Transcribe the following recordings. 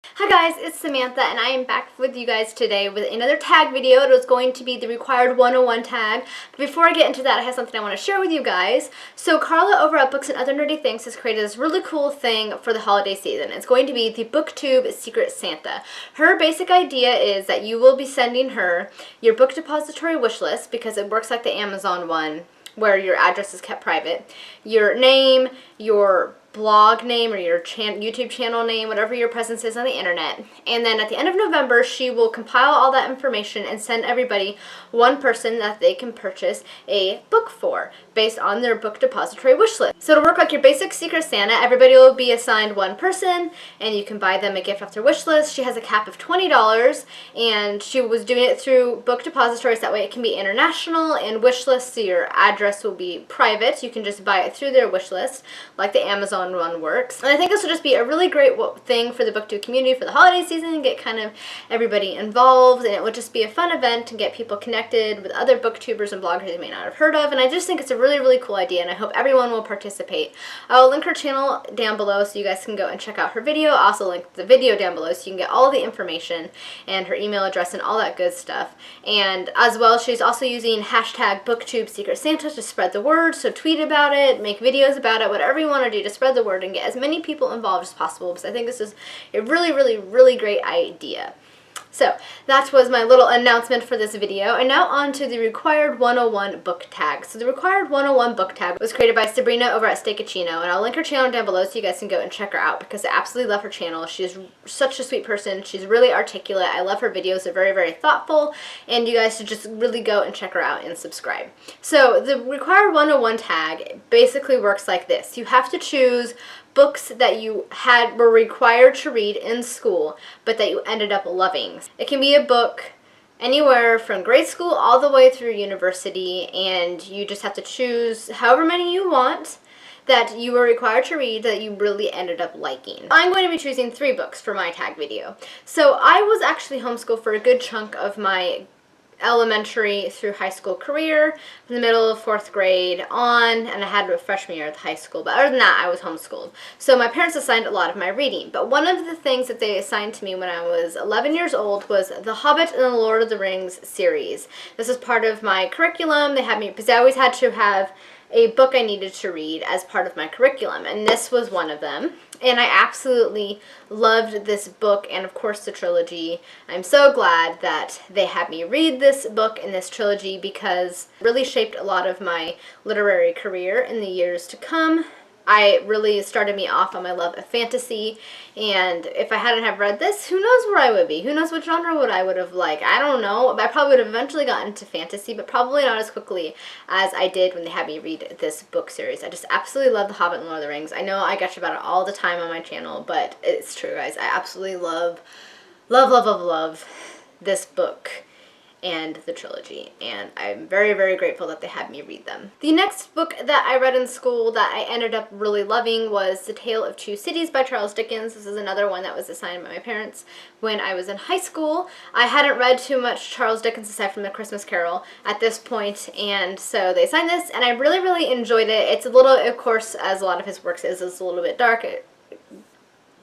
Hi guys, it's Samantha and I am back with you guys today with another tag video. It was going to be the required 101 tag. But before I get into that, I have something I want to share with you guys. So Carla over at Books and Other Nerdy Things has created this really cool thing for the holiday season. It's going to be the Booktube Secret Santa. Her basic idea is that you will be sending her your book depository wish list, because it works like the Amazon one where your address is kept private, your name, your blog name or your YouTube channel name, whatever your presence is on the internet. And then at the end of November, she will compile all that information and send everybody one person that they can purchase a book for based on their book depository wish list. So it'll work like your basic Secret Santa. Everybody will be assigned one person and you can buy them a gift off their wish list. She has a cap of $20 and she was doing it through book depositories. That way it can be international, and wish lists, so your address will be private. You can just buy it through their wish list like the Amazon one works. And I think this will just be a really great thing for the Booktube community for the holiday season and get kind of everybody involved, and it would just be a fun event and get people connected with other booktubers and bloggers you may not have heard of. And I just think it's a really cool idea, and I hope everyone will participate. I will link her channel down below so you guys can go and check out her video. I'll also link the video down below so you can get all the information and her email address and all that good stuff. And as well, she's also using hashtag Booktube Secret Santa to spread the word. So tweet about it, make videos about it, whatever you want to do to spread the word and get as many people involved as possible, because I think this is a really great idea. So that was my little announcement for this video. And now on to the required 101 book tag. So the required 101 book tag was created by Sabrina over at Steakachino, and I'll link her channel down below so you guys can go and check her out, because I absolutely love her channel. She's such a sweet person. She's really articulate. I love her videos. They're very thoughtful, and you guys should just really go and check her out and subscribe. So the required 101 tag basically works like this. You have to choose books that you were required to read in school, but that you ended up loving. It can be a book anywhere from grade school all the way through university, and you just have to choose however many you want that you were required to read that you really ended up liking. I'm going to be choosing 3 books for my tag video. So I was actually homeschooled for a good chunk of my elementary through high school career, from the middle of 4th grade on, and I had a freshman year at high school, but other than that I was homeschooled. So my parents assigned a lot of my reading, but one of the things that they assigned to me when I was 11 years old was The Hobbit and the Lord of the Rings series. This is part of my curriculum. They had me, because I always had to have a book I needed to read as part of my curriculum, and this was one of them. And I absolutely loved this book, and of course the trilogy. I'm so glad that they had me read this book and this trilogy, because it really shaped a lot of my literary career in the years to come. It really started me off on my love of fantasy, and if I hadn't have read this, who knows where I would be? Who knows what genre I would have liked? I don't know. I probably would have eventually gotten into fantasy, but probably not as quickly as I did when they had me read this book series. I just absolutely love The Hobbit and Lord of the Rings. I know I gush about it all the time on my channel, but it's true, guys. I absolutely love this book and the trilogy, and I'm very grateful that they had me read them. The next book that I read in school that I ended up really loving was The Tale of Two Cities by Charles Dickens. This is another one that was assigned by my parents when I was in high school. I hadn't read too much Charles Dickens aside from The Christmas Carol at this point, and so they assigned this, and I really enjoyed it. It's a little, of course, as a lot of his works is, it's a little bit dark. It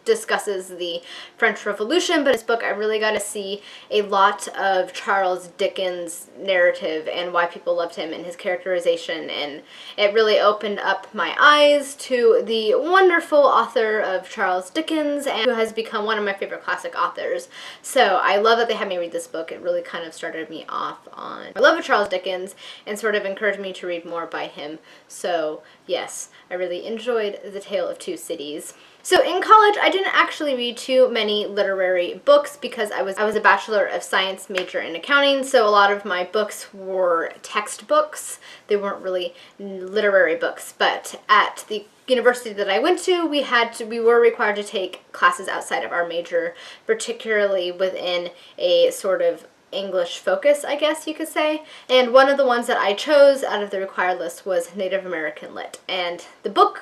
discusses the French Revolution, but this book I really got to see a lot of Charles Dickens' narrative and why people loved him and his characterization, and it really opened up my eyes to the wonderful author of Charles Dickens, and who has become one of my favorite classic authors. So I love that they had me read this book. It really kind of started me off on my love of Charles Dickens and sort of encouraged me to read more by him. So yes, I really enjoyed The Tale of Two Cities. So in college, I didn't actually read too many literary books because I was a Bachelor of Science major in accounting, so a lot of my books were textbooks. They weren't really literary books, but at the university that I went to, we were required to take classes outside of our major, particularly within a sort of English focus, I guess you could say. And one of the ones that I chose out of the required list was Native American Lit. And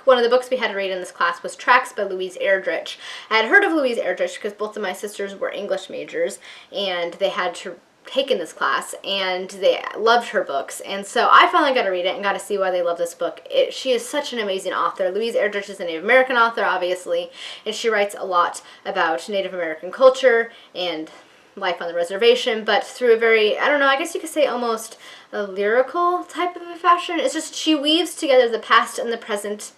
one of the books we had to read in this class was Tracks by Louise Erdrich. I had heard of Louise Erdrich because both of my sisters were English majors, and they had to taken this class and they loved her books, and so I finally got to read it and got to see why they love this book. She is such an amazing author. Louise Erdrich is a Native American author, obviously, and she writes a lot about Native American culture and life on the reservation, but through a very, I don't know, I guess you could say almost a lyrical type of a fashion. It's just she weaves together the past and the present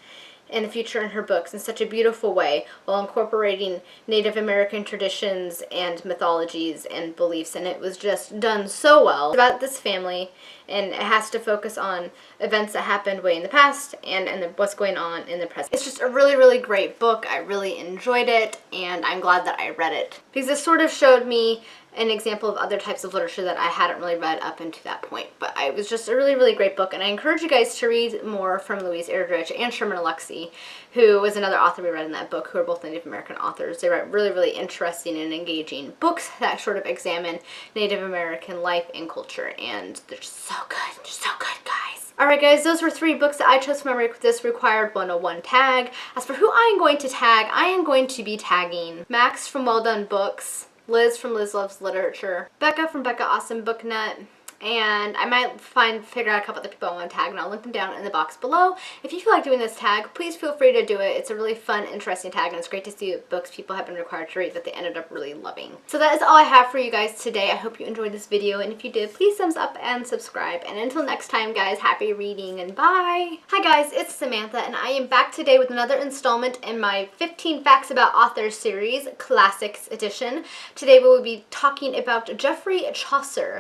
and the future in her books in such a beautiful way while incorporating Native American traditions and mythologies and beliefs, and it was just done so well. It's about this family, and it has to focus on events that happened way in the past and what's going on in the present. It's just a really, really great book. I really enjoyed it, and I'm glad that I read it because it sort of showed me an example of other types of literature that I hadn't really read up until that point. But it was just a really, really great book, and I encourage you guys to read more from Louise Erdrich and Sherman Alexie, who was another author we read in that book, who are both Native American authors. They write really, really interesting and engaging books that sort of examine Native American life and culture, and they're just so good. Just so good, guys. Alright guys, those were 3 books that I chose for this required 101 tag. As for who I am going to tag, I am going to be tagging Max from WelldoneBooks, Liz from Liz Loves Literature, Becca from Becca Awesome Booknet, and I might figure out a couple other people I want to tag, and I'll link them down in the box below. If you feel like doing this tag, please feel free to do it. It's a really fun, interesting tag, and it's great to see books people have been required to read that they ended up really loving. So that is all I have for you guys today. I hope you enjoyed this video, and if you did, please thumbs up and subscribe. And until next time, guys, happy reading and bye! Hi guys, it's Samantha, and I am back today with another installment in my 15 Facts About Authors series, Classics Edition. Today we will be talking about Geoffrey Chaucer.